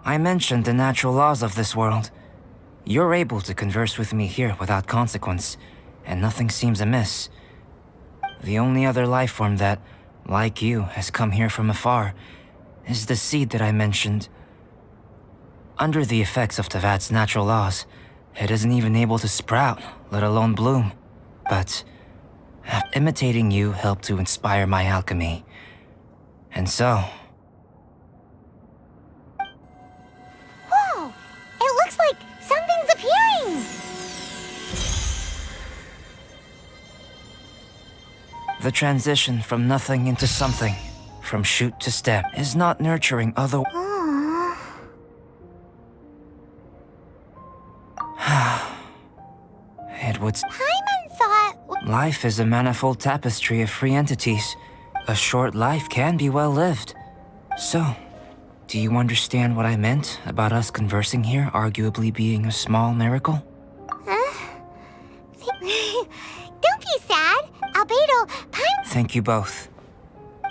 I mentioned the natural laws of this world. You're able to converse with me here without consequence, and nothing seems amiss. The only other life form that, like you, has come here from afar is the seed that I mentioned. Under the effects of Tevat's natural laws, it isn't even able to sprout, let alone bloom. But imitating you helped to inspire my alchemy. And so... Whoa! It looks like something's appearing! the transition from nothing into something, from shoot to stem, is not nurturing other... Aww. It would... Paimon thought... Life is a manifold tapestry of free entities. A short life can be well lived. So, do you understand what I meant about us conversing here arguably being a small miracle? Don't be sad. Albedo, Paimon... Thank you both.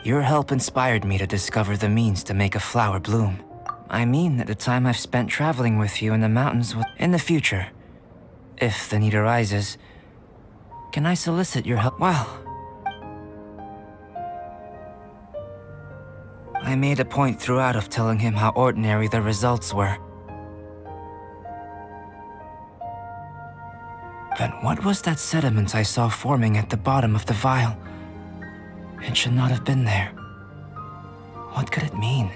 Your help inspired me to discover the means to make a flower bloom. I mean that the time I've spent traveling with you in the mountains will... In the future, if the need arises, can I solicit your help? Well... I made a point throughout of telling him how ordinary the results were. But what was that sediment I saw forming at the bottom of the vial? It should not have been there. What could it mean?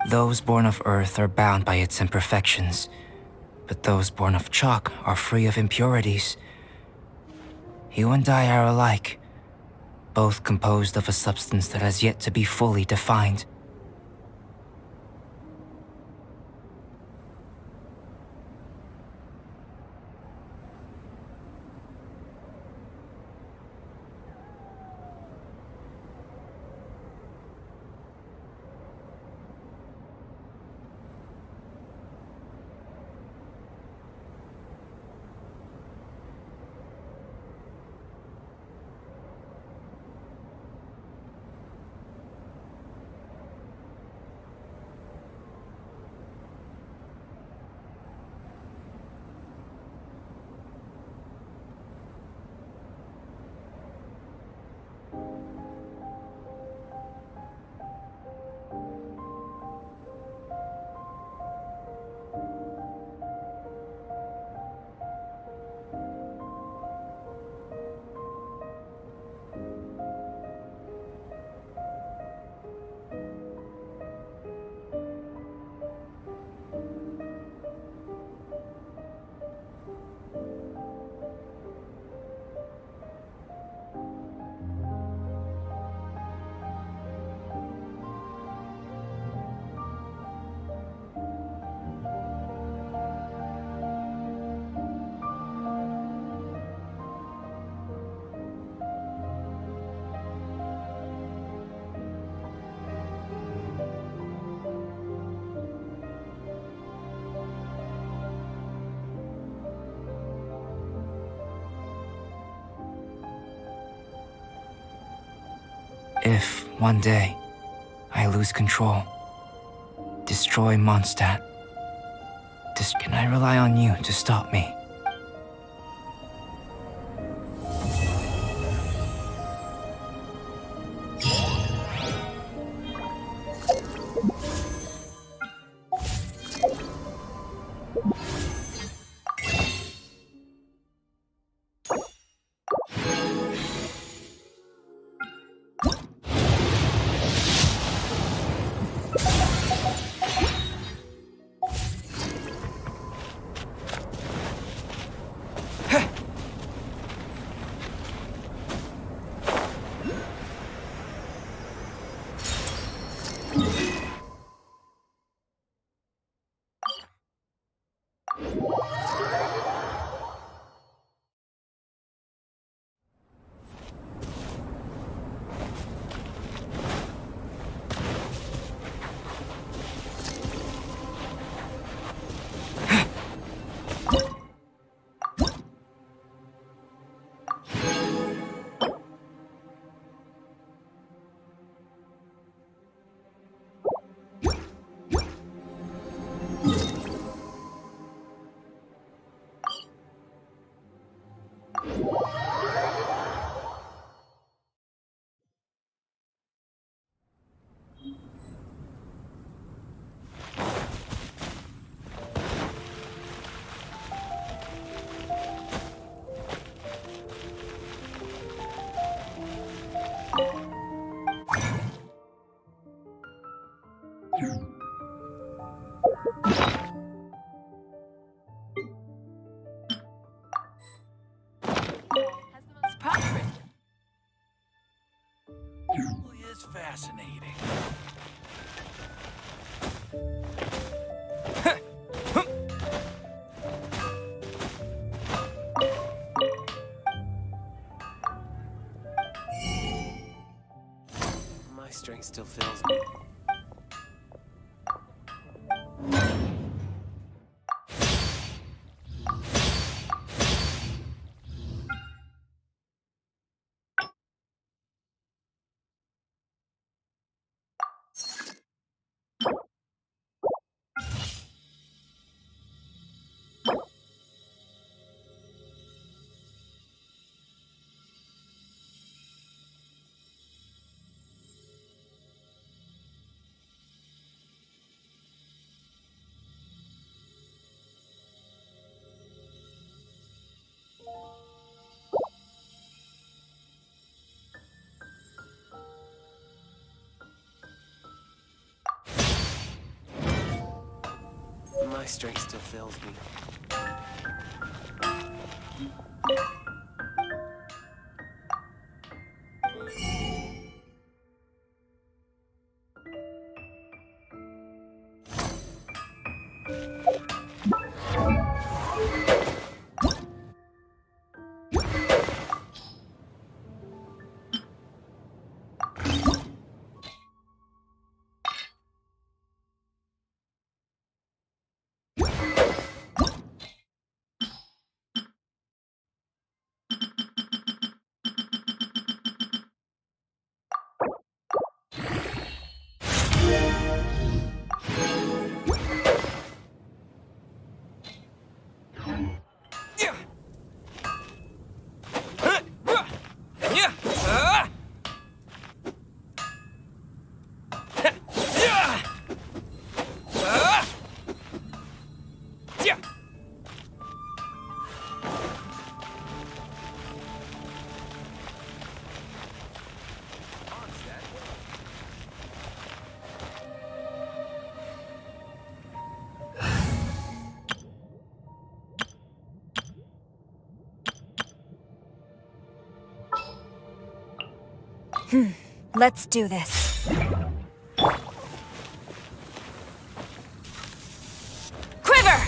Those born of Earth are bound by its imperfections, but those born of chalk are free of impurities. You and I are alike, both composed of a substance that has yet to be fully defined. If, one day, I lose control, destroy Mondstadt, Can I rely on you to stop me? Has the most prosperous. Really is fascinating. My strength still fails me. My strength still fails me. Let's do this. Quiver!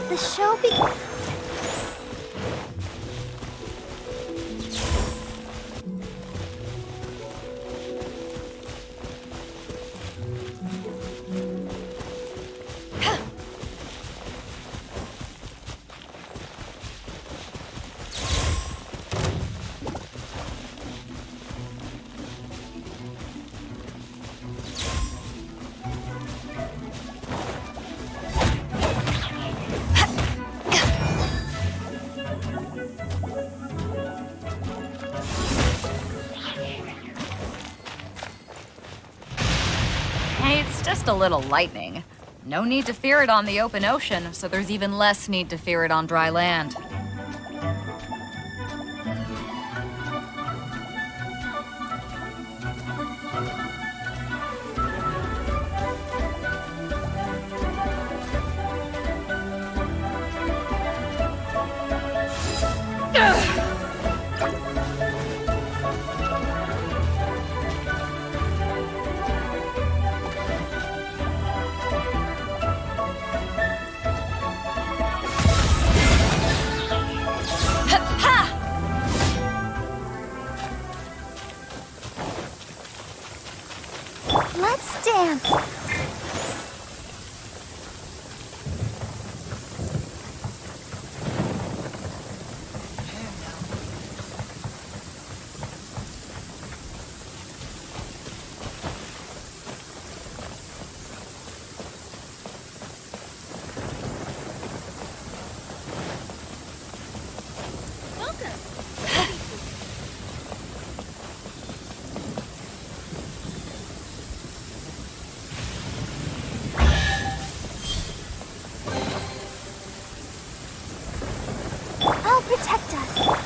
Let the show begin. Hey, it's just a little lightning. No need to fear it on the open ocean, so there's even less need to fear it on dry land. Let's dance. I'll protect us.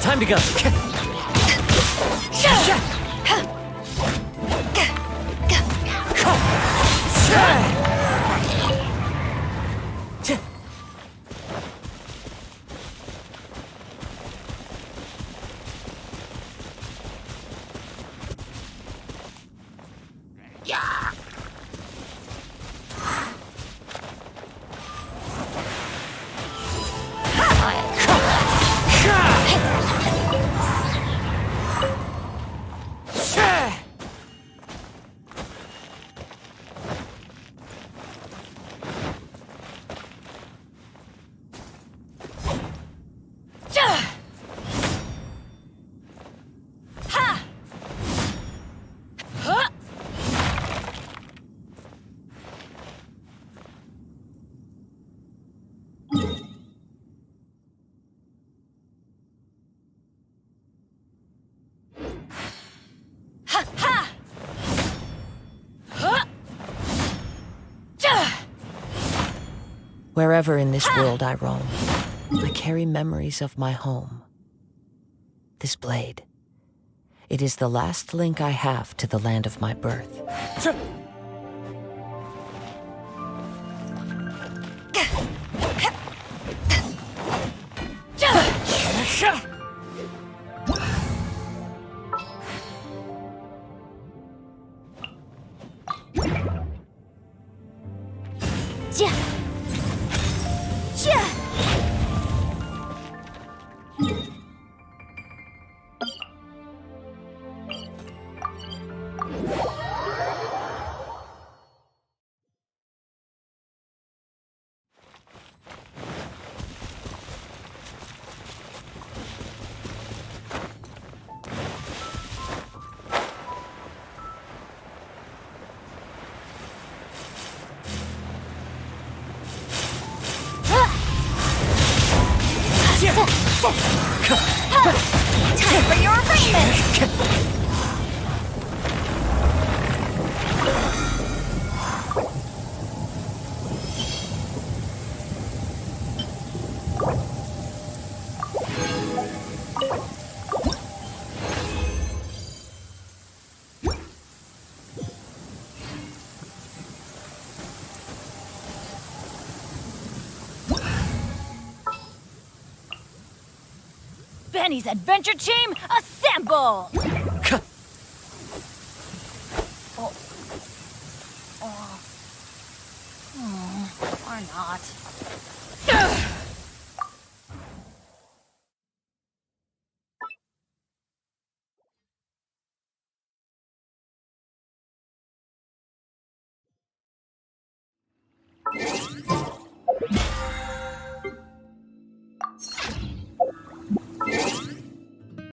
Time to go. Wherever in this world I roam, I carry memories of my home. This blade, it is the last link I have to the land of my birth. Time for your arraignment! Benny's adventure team, assemble! Or not.